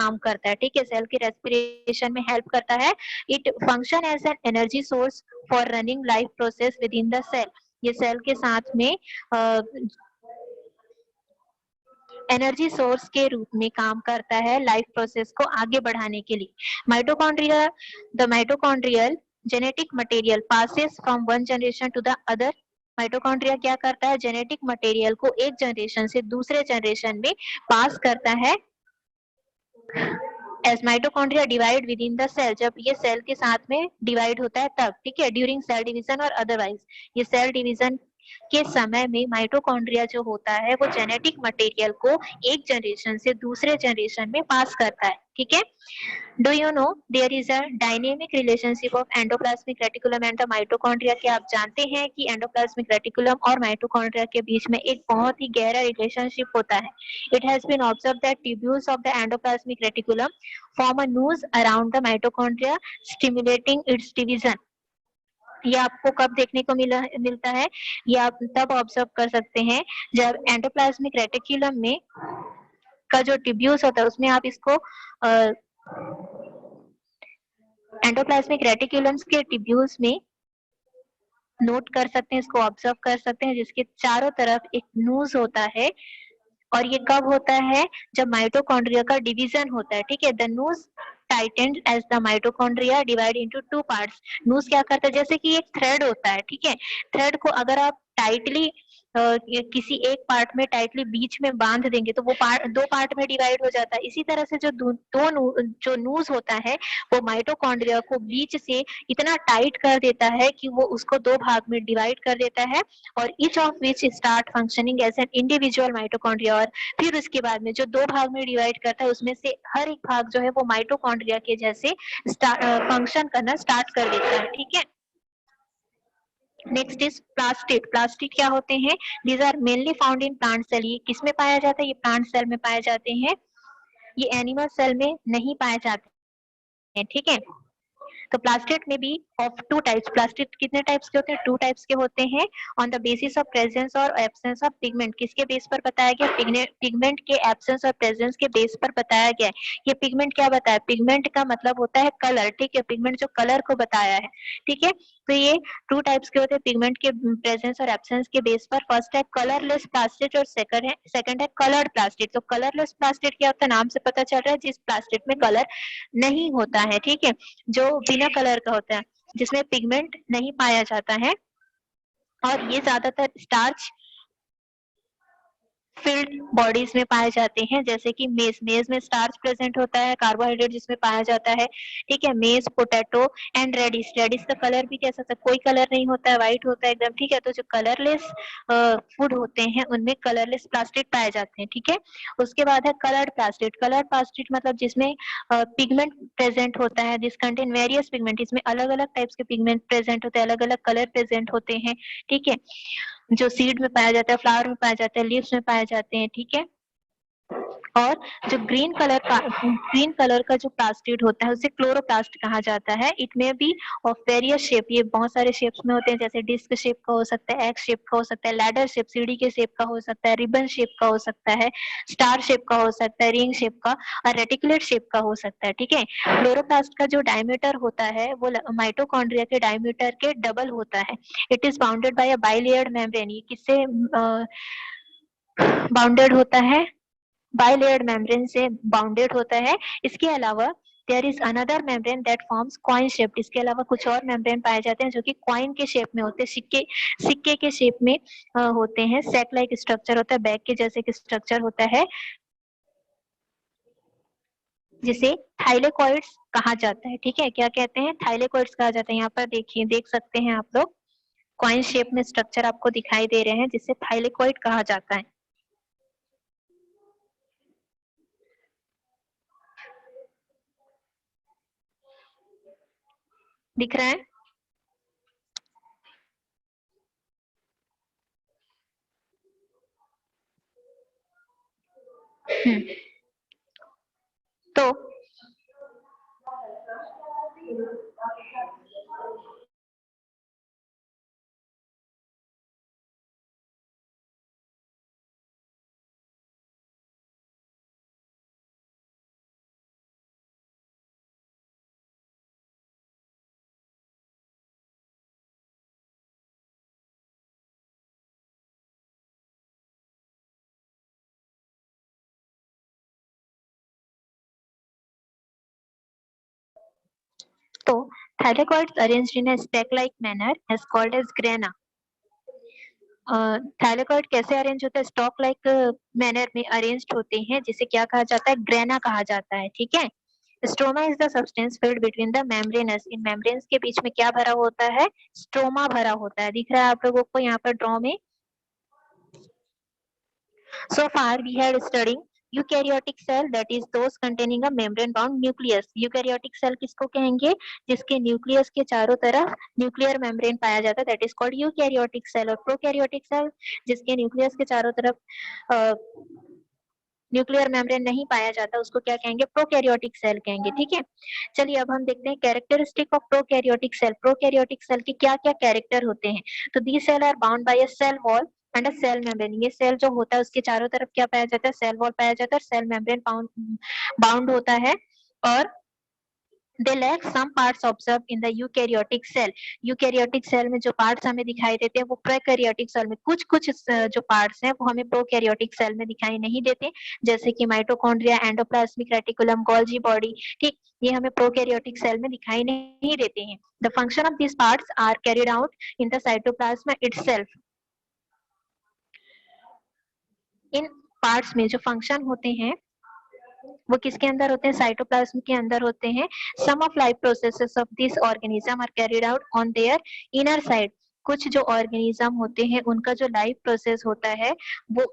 काम करता है, ठीक है, सेल के रेस्पिरेशन में हेल्प करता है। It function as an energy source for running life process within the cell. ये सेल के साथ में एनर्जी सोर्स के रूप में काम करता है लाइफ प्रोसेस को आगे बढ़ाने के लिए। Mitochondria, the mitochondrial genetic material passes from one generation to the other. Mitochondria क्या करता है, जेनेटिक मटेरियल को एक जनरेशन से दूसरे जनरेशन में पास करता है। As mitochondria divide within the cell, जब ये सेल के साथ में डिवाइड होता है तब, ठीक है, ड्यूरिंग सेल डिवीजन और अदरवाइज। ये सेल डिवीजन के समय में माइटोकॉन्ड्रिया जो होता है वो जेनेटिक मटेरियल को एक जनरेशन से दूसरे जनरेशन में पास करता है, ठीक है। Do you know there is a dynamic relationship of endoplasmic reticulum and the mitochondria. क्या आप जानते हैं कि एंडोप्लाज्मिक रेटिकुलम और माइटोकॉन्ड्रिया के बीच में एक बहुत ही गहरा रिलेशनशिप होता है। It has been observed that tubules of the endoplasmic reticulum form a noose around the mitochondria stimulating its division. ये आपको कब देखने को मिलता है, ये आप तब ऑब्जर्व कर सकते हैं जब एंडोप्लाज्मिक रेटिकुलम में का जो ट्यूब्यूल्स होता है उसमें आप इसको एंडोप्लाज्मिक रेटिकुलम्स के ट्यूब्यूल्स में नोट कर सकते हैं, इसको ऑब्जर्व कर सकते हैं, जिसके चारों तरफ एक नूज होता है। और ये कब होता है, जब माइटोकॉन्ड्रिया का डिवीजन होता है, ठीक है। The noose tightened as the mitochondria divide into two parts. Noose क्या करता है, जैसे कि एक थ्रेड होता है, ठीक है, थ्रेड को अगर आप टाइटली किसी एक पार्ट में टाइटली बीच में बांध देंगे तो वो दो पार्ट में डिवाइड हो जाता है। इसी तरह से जो जो नूज होता है वो माइटोकॉन्ड्रिया को बीच से इतना टाइट कर देता है कि वो उसको दो भाग में डिवाइड कर देता है, और each of which start functioning as an individual mitochondria. और फिर उसके बाद में जो दो भाग में डिवाइड करता है उसमें से हर एक भाग जो है वो माइटोकॉन्ड्रिया के जैसे फंक्शन करना स्टार्ट कर देता है, ठीक है। Next is plastid. प्लास्टिड क्या होते हैं, these are mainly found in plant cell. ये किस में पाया जाता है, ये प्लांट सेल में पाए जाते हैं, ये एनिमल सेल में नहीं पाए जाते हैं, ठीक है। तो प्लास्टिड में भी ऑफ टू टाइप्स। प्लास्टिड कितने टाइप्स के होते हैं, टू टाइप्स के होते हैं। On the basis of presence और एब्सेंस ऑफ पिगमेंट, किसके बेस पर बताया गया, पिगमेंट के एब्सेंस और प्रेजेंस के बेस पर बताया गया है। ये पिगमेंट क्या बताया, पिगमेंट का मतलब होता है कलर, ठीक है, पिगमेंट जो कलर को बताया है, ठीक है। तो ये टू टाइप्स के होते हैं पिगमेंट के प्रेजेंस और एब्सेंस के बेस पर। फर्स्ट है कलरलेस प्लास्टिड और सेकंड है कलर्ड प्लास्टिड। तो कलरलेस प्लास्टिड क्या होता है, नाम से पता चल रहा है, जिस प्लास्टिड में कलर नहीं होता है, ठीक है, जो बिना कलर का होता है, जिसमें पिगमेंट नहीं पाया जाता है। और ये ज्यादातर स्टार्च फिल्ड बॉडीज में पाए जाते हैं, जैसे कि मेज में स्टार्च प्रेजेंट होता है, कार्बोहाइड्रेट जिसमें पाया जाता है, ठीक है। मेज, पोटैटो एंड रेडिश का कलर भी कैसा था, कोई कलर नहीं होता है, व्हाइट होता है एकदम, ठीक है। तो जो कलरलेस फूड होते हैं उनमें कलरलेस प्लास्टिड पाए जाते हैं, ठीक है। उसके बाद है कलर्ड प्लास्टिड। कलर्ड प्लास्टिड मतलब जिसमें पिगमेंट प्रेजेंट होता है, दिस कंटेन वेरियस पिगमेंट। इसमें अलग अलग टाइप्स के पिगमेंट प्रेजेंट होते हैं, अलग अलग कलर प्रेजेंट होते हैं, ठीक है। जो सीड में पाया जाता है, फ्लावर में पाया जाता है, लीव्स में पाए जाते हैं, ठीक है। और जो ग्रीन कलर का जो प्लास्टिड होता है उसे क्लोरोप्लास्ट कहा जाता है। इट में बी ऑफ वेरियस शेप, ये बहुत सारे शेप्स में होते हैं, जैसे डिस्क शेप का हो सकता है, एक्स शेप का हो सकता है, लैडर शेप सीढ़ी के शेप का हो सकता है, रिबन शेप का हो सकता है, स्टार शेप का हो सकता है, रिंग शेप का और रेटिकुलेट शेप का हो सकता है, ठीक है। क्लोरोप्लास्ट का जो डायमीटर होता है वो माइटोकॉन्ड्रिया के डायमीटर के डबल होता है। It is bounded by a bilayered membrane. ये किससे बाउंडेड होता है, बाइलेयर्ड मेम्ब्रेन से बाउंडेड होता है। इसके अलावा there is another membrane that forms coin shape. इसके अलावा कुछ और मेम्ब्रेन पाए जाते हैं जो कि कॉइन के शेप में होते हैं, सिक्के के शेप में होते हैं। सेक लाइक स्ट्रक्चर होता है, बैग के जैसे स्ट्रक्चर होता है, जिसे थाइलेकॉइड्स कहा जाता है, ठीक है। क्या कहते हैं, थाइलेकॉइड्स कहा जाता है। यहाँ पर देखिए, देख सकते हैं आप लोग, कॉइन शेप में स्ट्रक्चर आपको दिखाई दे रहे हैं, जिसे थाइलेकॉइड कहा जाता है। दिख रहा है। तो तो thylakoids arranged in a stack-like manner is called as grana. Thylakoid कैसे अरेंज होता है? स्टॉक लाइक मैनर में अरेंज्ड होते हैं, जिसे क्या कहा जाता है? ग्रेना कहा जाता है। ठीक है। Stroma is the substance field between the membranes. In membranes के बीच में क्या भरा होता है? स्ट्रोमा भरा होता है। दिख रहा है आप लोगों को यहाँ पर ड्रॉ में? So far we had studying eukaryotic cell, that is those containing a membrane bound nucleus. eukaryotic cell किसको कहेंगे? जिसके न्यूक्लियस के चारों तरफ न्यूक्लियर मेम्ब्रेन पाया जाता है, that is called eukaryotic cell. और prokaryotic cell जिसके न्यूक्लियस के चारों तरफ न्यूक्लियर मेम्ब्रेन नहीं पाया जाता, उसको क्या कहेंगे? प्रोकैरियोटिक सेल कहेंगे। ठीक है। चलिए अब हम देखते हैं characteristic of prokaryotic cell. Prokaryotic cell के क्या क्या कैरेक्टर होते हैं? तो these cell are bound by a cell wall and a cell membrane. ये सेल जो होता है उसके चारों तरफ क्या पाया जाता है? सेल वॉल पाया जाता है, सेल मेम्ब्रेन बाउंड होता है। और they lack some parts observed in the eukaryotic cell. eukaryotic cell में जो parts हमें दिखाई देते हैं वो prokaryotic cell में कुछ कुछ जो parts हैं वो हमें prokaryotic cell में दिखाई नहीं देते, जैसे कि mitochondria, endoplasmic reticulum, Golgi body. ठीक, ये हमें prokaryotic cell में दिखाई नहीं देते हैं। The function of these parts are carried out in the cytoplasm itself. In parts में जो function होते हैं वो किसके अंदर होते हैं? साइटोप्लाज्म के अंदर होते हैं। Some of life processes of this organism are carried out on their inner side. कुछ जो ऑर्गेनिज्म होते हैं उनका जो लाइफ प्रोसेस होता है वो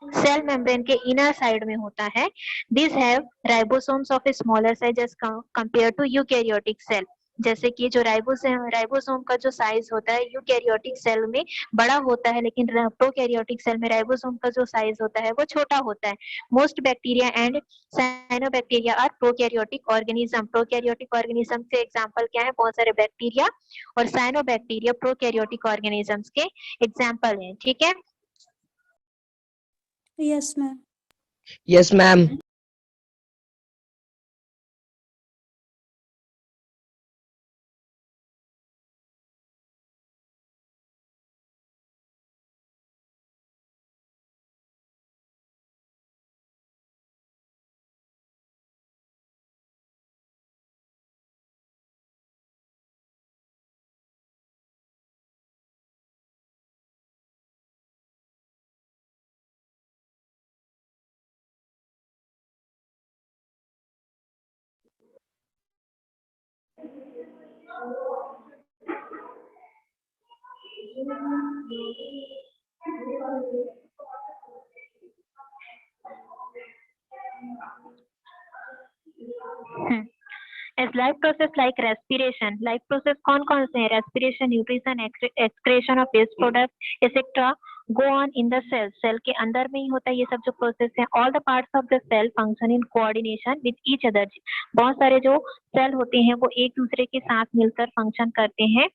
सेल मेम्ब्रेन के इनर साइड में होता है। This have ribosomes of a smaller size as compare to eukaryotic cell. जैसे कि जो राइबोसोम का जो साइज होता है यूकैरियोटिक सेल में बड़ा होता है, लेकिन प्रोकैरियोटिक सेल में राइबोसोम का जो साइज होता है वो छोटा होता है। Most bacteria and cyanobacteria are prokaryotic organism. Prokaryotic organism के एग्जांपल क्या है? बहुत सारे बैक्टीरिया और साइनोबैक्टीरिया प्रोकैरियोटिक ऑर्गेनिजम्स के एग्जांपल हैं। ठीक है। Yes ma'am. Yes ma'am. As life process like respiration, life process कौन कौन से हैं? respiration, nutrition, excretion of waste product etc. go on in the cell. cell के अंदर में ही होता है ये सब जो प्रोसेस है। all the parts of the cell function in coordination with each other. बहुत सारे जो सेल होते हैं वो एक दूसरे के साथ मिलकर फंक्शन करते हैं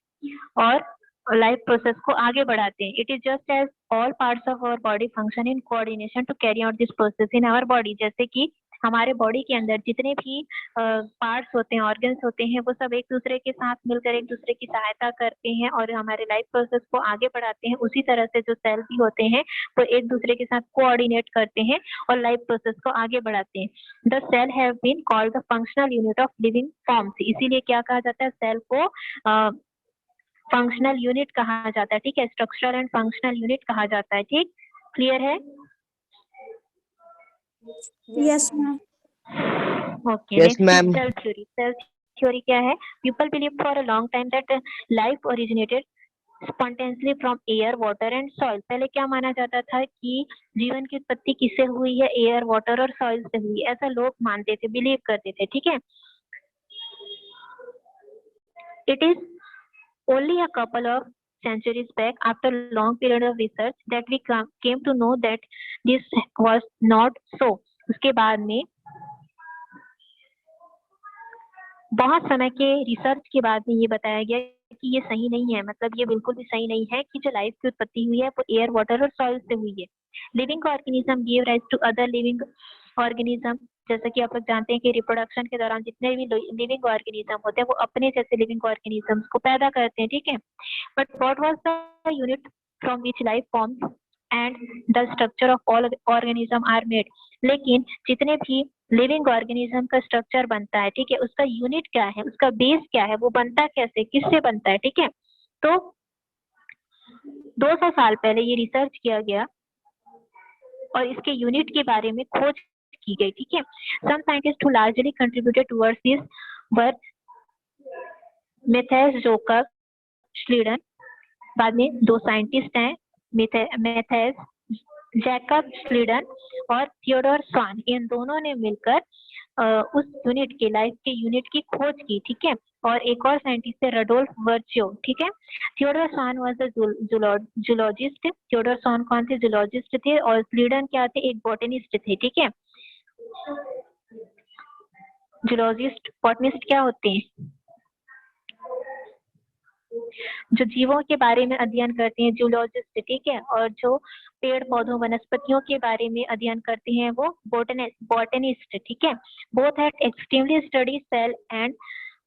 और लाइफ प्रोसेस को आगे बढ़ाते हैं। It is just as all parts of our body function in coordination to carry out this process in our body. जैसे कि हमारे बॉडी के अंदर जितने भी पार्ट्स होते हैं, ऑर्गन्स होते हैं, वो सब एक दूसरे के साथ मिलकर एक दूसरे की सहायता करते हैं और हमारे लाइफ प्रोसेस को आगे बढ़ाते हैं। उसी तरह से जो सेल भी होते हैं वो एक दूसरे के साथ कोऑर्डिनेट करते हैं और लाइफ प्रोसेस को आगे बढ़ाते हैं। The cell have been called the functional unit of living forms. इसीलिए क्या कहा जाता है? सेल को फंक्शनल यूनिट कहा जाता है। ठीक है, स्ट्रक्चरल एंड फंक्शनल यूनिट कहा जाता है। ठीक, क्लियर है? Yes ma'am. Okay, Yes, next ma'am. Cell theory. Cell theory क्या है? People believe for a long time that life originated spontaneously from air, water and soil. पहले क्या माना जाता था कि जीवन की उत्पत्ति किससे हुई है? एयर, वाटर और सॉइल से हुई, ऐसा लोग मानते थे, बिलीव करते थे। ठीक है। It is only a couple of centuries back, after a long period of research, that we came to know that this was not so. उसके बाद में बहुत समय के रिसर्च के बाद में ये बताया गया कि ये सही नहीं है, मतलब ये बिल्कुल भी सही नहीं है कि जो लाइफ की उत्पत्ति हुई है वो एयर, वाटर और सॉइल से हुई है। Living organism give rise to other living organism. जैसा कि आप लोग जानते हैं कि रिप्रोडक्शन के दौरान जितने भी लिविंग ऑर्गेनिज्म होते हैं वो अपने जैसे लिविंग ऑर्गेनिजम्स को पैदा करते हैं। ठीक है। But what was the unit from which life forms and the structure of all organism are made. लेकिन जितने भी लिविंग ऑर्गेनिज्म का स्ट्रक्चर बनता है, ठीक है, उसका यूनिट क्या है, उसका बेस क्या है, वो बनता कैसे, किससे बनता है, ठीक है। तो 200 साल पहले ये रिसर्च किया गया और इसके यूनिट के बारे में खोज की गई, ठीक है। Some scientist who largely contributed towards this were Matthias Jacob Schleiden. बाद में दो साइंटिस्ट हैं, मैथ्यूस जैकब स्लीडन और थियोडोर स्वान, इन दोनों ने मिलकर उस यूनिट के लाइफ के यूनिट की खोज की, ठीक है। और एक और साइंटिस्ट है रडोल्फ वर्च्यो, ठीक है। Theodor Schwann was the zoologist. Theodor Schwann कौन थे, जूलॉजिस्ट थे, और स्लीडन क्या थे, एक बॉटनिस्ट थे, ठीक है। जूलॉजिस्ट बॉटनिस्ट क्या होते हैं, जो जीवों के बारे में अध्ययन करते हैं, जूलॉजिस्ट, ठीक है। और जो पेड़ पौधों वनस्पतियों के बारे में अध्ययन करते हैं वो बॉटनिस्ट, ठीक है। Both had extremely study cell and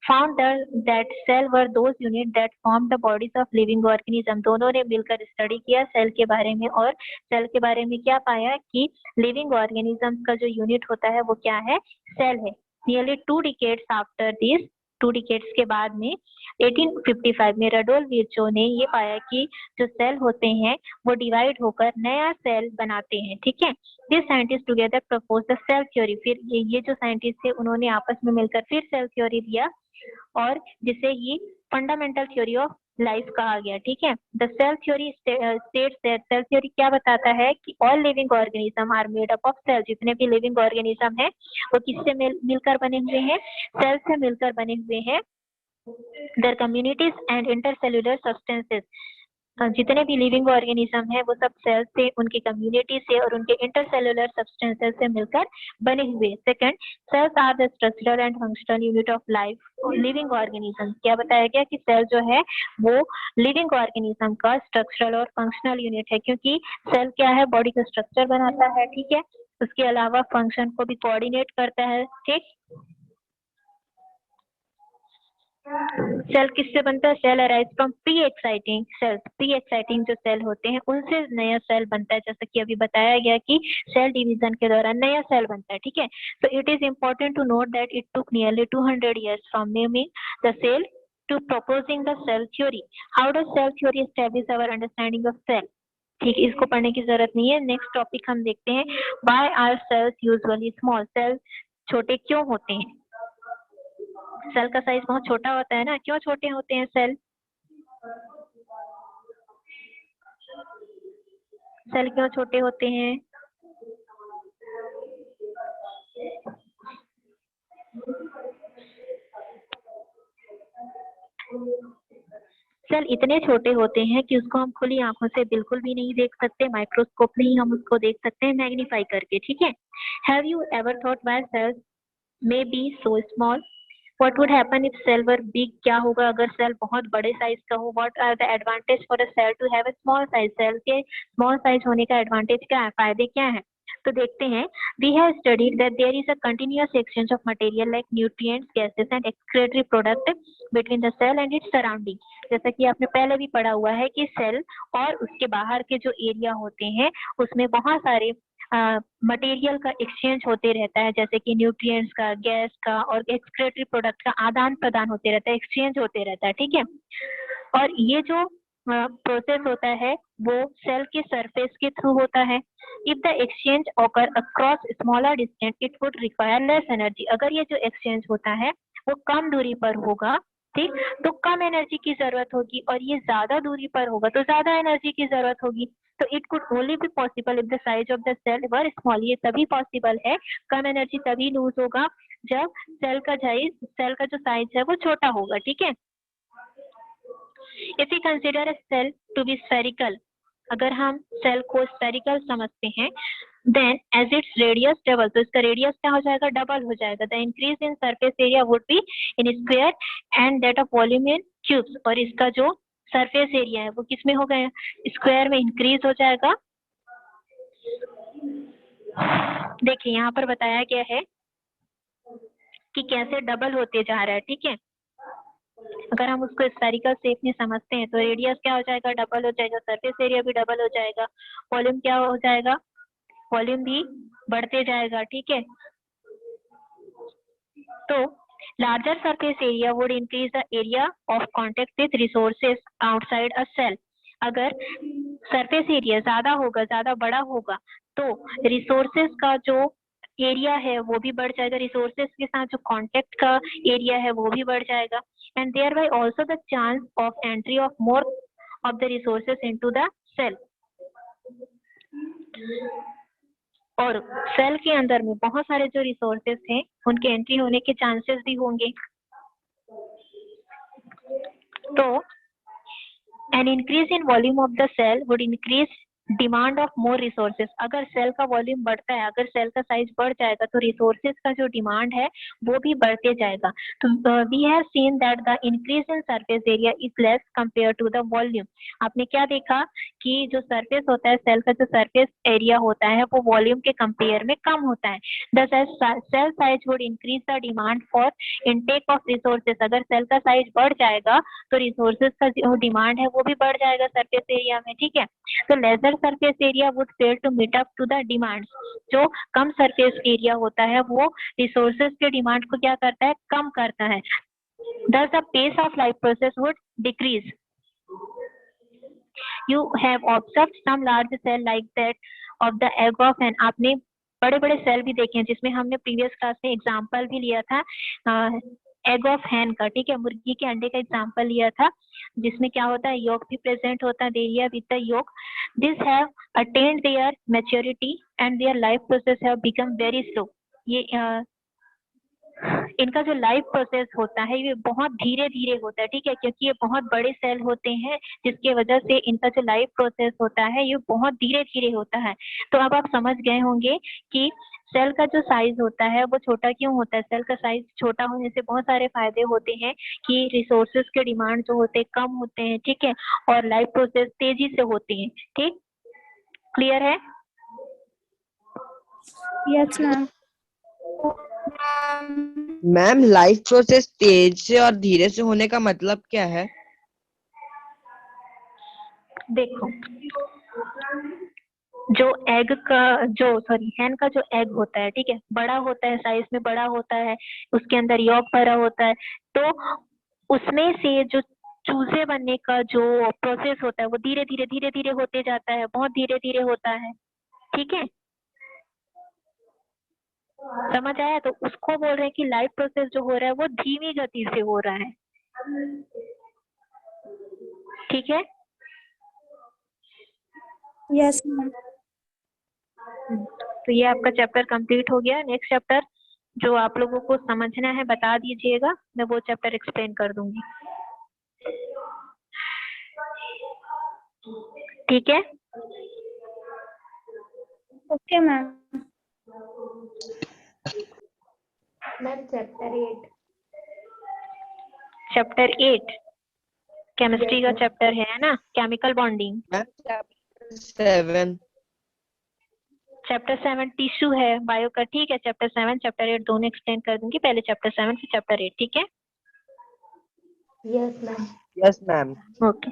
found that cell were those unit that form the bodies of living organism. दोनों ने मिलकर स्टडी किया सेल के बारे में, और सेल के बारे में क्या पाया कि लिविंग ऑर्गेनिज्म का जो यूनिट होता है वो क्या है, सेल है। Nearly 2 decades after this, 2 decades के बाद में 1855 में रडोल्फ विर्चो ने ये पाया कि जो सेल होते हैं वो डिवाइड होकर नया सेल बनाते हैं, ठीक है। This scientist together propose the cell theory. फिर ये जो साइंटिस्ट थे उन्होंने आपस में मिलकर फिर सेल थ्योरी दिया, और जिसे ये फंडामेंटल थ्योरी ऑफ लाइफ कहा गया, ठीक है। The cell theory states that, cell theory क्या बताता है कि all living organism are made up of cell. जितने भी लिविंग ऑर्गेनिज्म है वो किससे मिलकर बने हुए हैं, सेल से मिलकर बने हुए हैं। Their communities and intercellular substances, जितने भी लिविंग ऑर्गेनिज्म है वो सब सेल से, उनकी कम्युनिटी से और उनके इंटरसेल्युलर सब्सटेंसेस से मिलकर बने हुए। Second, cells are the structural and functional unit of life living organism. क्या बताया गया कि सेल जो है वो लिविंग ऑर्गेनिज्म का स्ट्रक्चरल और फंक्शनल यूनिट है, क्योंकि सेल क्या है, बॉडी का स्ट्रक्चर बनाता है, ठीक है। उसके अलावा फंक्शन को भी कोऑर्डिनेट करता है, ठीक। सेल किससे बनता है, cell arise from pre existing cells. Pre existing जो सेल होते हैं उनसे नया सेल बनता है, जैसा कि अभी बताया गया कि सेल डिवीजन के दौरान नया सेल बनता है, ठीक है। तो it is important to note that it took nearly 200 years from naming the cell to proposing the cell theory. How does cell theory establish our understanding of cell? ठीक, इसको पढ़ने की जरूरत नहीं है। नेक्स्ट टॉपिक हम देखते हैं, why are cells usually small? Cell छोटे क्यों होते हैं? सेल का साइज बहुत छोटा होता है ना, क्यों छोटे होते हैं सेल? सेल क्यों छोटे होते हैं? सेल इतने छोटे होते हैं कि उसको हम खुली आंखों से बिल्कुल भी नहीं देख सकते, माइक्रोस्कोप में ही हम उसको देख सकते हैं मैग्नीफाई करके, ठीक है। Have you ever thought why cells may be so small? What would happen if cell were big? क्या होगा अगर सेल बहुत बड़े साइज का हो? What are the advantage for a cell to have a small size? Cell के small size होने का एडवांटेज क्या है, फायदे क्या है? तो देखते हैं, we have studied that there is a continuous exchange of material like nutrients, gases and excretory product between the cell and its surrounding. जैसा कि आपने पहले भी पढ़ा हुआ है कि सेल और उसके बाहर के जो एरिया होते हैं उसमें बहुत सारे मटेरियल का एक्सचेंज होते रहता है, जैसे कि न्यूट्रिएंट्स का, गैस का और एक्सक्रीटरी प्रोडक्ट का आदान प्रदान होते रहता है, एक्सचेंज होते रहता है, ठीक है। और ये जो प्रोसेस होता है वो सेल के सरफेस के थ्रू होता है। If the exchange occur across smaller distance it would require less energy. अगर ये जो एक्सचेंज होता है वो कम दूरी पर होगा, ठीक, तो कम एनर्जी की जरूरत होगी, और ये ज्यादा दूरी पर होगा तो ज्यादा एनर्जी की जरूरत होगी। तो it could only be possible if the size of the cell were small. ये तभी पॉसिबल है, कम एनर्जी तभी लूज होगा जब सेल का जो साइज है वो छोटा होगा, ठीक है। If you consider a cell to be spherical, अगर हम सेल को स्फेरिकल समझते हैं, then as its radius double, तो इसका रेडियस क्या हो जाएगा, डबल हो जाएगा। The increase in surface area would be in square and that of volume in cubes. और इसका जो सरफेस एरिया है वो किसमें हो गया, स्क्वायर में इंक्रीज हो जाएगा। देखिए यहाँ पर बताया गया है कि कैसे डबल होते जा रहा है, ठीक है। अगर हम उसको स्फेरिकल शेप में समझते हैं तो रेडियस क्या हो जाएगा, डबल हो जाएगा, सरफेस एरिया भी डबल हो जाएगा, वॉल्यूम क्या हो जाएगा, वॉल्यूम भी बढ़ते जाएगा, ठीक है। तो larger surface area would increase the area of contact with resources outside a cell. अगर सरफेस एरिया ज्यादा होगा, ज्यादा बड़ा होगा, तो रिसोर्सेस का जो एरिया है वो भी बढ़ जाएगा, रिसोर्सेस के साथ जो कांटेक्ट का एरिया है वो भी बढ़ जाएगा, and thereby also the chance of entry of more of the resources into the cell. और सेल के अंदर में बहुत सारे जो रिसोर्सेस हैं उनके एंट्री होने के चांसेस भी होंगे। तो an increase in volume of the cell would increase demand of more resources. अगर सेल का वॉल्यूम बढ़ता है, अगर सेल का साइज बढ़ जाएगा तो रिसोर्सेज का जो डिमांड है वो भी बढ़ते जाएगा। तो we have seen that the increase in surface area is less compare to the volume. आपने क्या देखा कि जो सरफेस होता है, सेल का जो सरफेस एरिया होता है वो वॉल्यूम के कंपेयर में कम होता है। The cell size would increase the demand for intake of resources. अगर सेल का साइज बढ़ जाएगा तो रिसोर्सेज का जो डिमांड है वो भी बढ़ जाएगा सरफेस एरिया में, ठीक है। तो lesser surface area would fail to meet up to the demands. जो कम सरफेस एरिया होता है वो रिसोर्सेज के डिमांड को क्या करता है, कम करता है। Thus the pace of life process would decrease. You have observed some large cell like that of the egg of hen. आपने बड़े बड़े सेल भी देखे हैं, जिसमें हमने प्रीवियस क्लास में एग्जांपल भी लिया था एग ऑफ हैन का, ठीक है, मुर्गी के अंडे का एग्जांपल लिया था, जिसमें क्या होता है, योग भी प्रेजेंट होता है, देरिया विद द योग। This have attained their maturity and their life process have become very slow. ये इनका जो लाइफ प्रोसेस होता है ये बहुत धीरे धीरे होता है, ठीक है, क्योंकि ये बहुत बड़े सेल होते हैं, जिसके वजह से इनका जो लाइफ प्रोसेस होता है ये बहुत धीरे धीरे होता है। तो अब आप समझ गए होंगे कि सेल का जो साइज होता है वो छोटा क्यों होता है। सेल का साइज छोटा होने से बहुत सारे फायदे होते हैं कि रिसोर्सेज के डिमांड जो होते हैं कम होते हैं, ठीक है, और लाइफ प्रोसेस तेजी से होती है। ठीक, क्लियर है? Yes ma'am. Ma'am life process तेज से और धीरे से होने का मतलब क्या है? देखो, जो एग का जो सॉरी हैन का जो एग होता है, ठीक है, बड़ा होता है, साइज में बड़ा होता है, उसके अंदर यॉक भरा होता है, तो उसमें से जो चूजे बनने का जो प्रोसेस होता है वो धीरे धीरे होते जाता है, बहुत धीरे धीरे होता है, ठीक है, समझ आया? तो उसको बोल रहे हैं कि लाइफ प्रोसेस जो हो रहा है वो धीमी गति से हो रहा है, ठीक है। Yes ma'am. तो ये आपका चैप्टर कंप्लीट हो गया। नेक्स्ट चैप्टर जो आप लोगों को समझना है बता दीजिएगा, मैं वो चैप्टर एक्सप्लेन कर दूंगी, ठीक है। Okay ma'am. Ma'am chapter 8 chemistry का चैप्टर है ना, chemical bonding. Ma'am chapter 7। Chapter 7 tissue है बायो का, ठीक है। चैप्टर 7 चैप्टर 8 दोनों एक्सप्लेन कर दूंगी, पहले चैप्टर 7 फिर चैप्टर 8, ठीक है। Yes ma'am. Yes ma'am. Okay.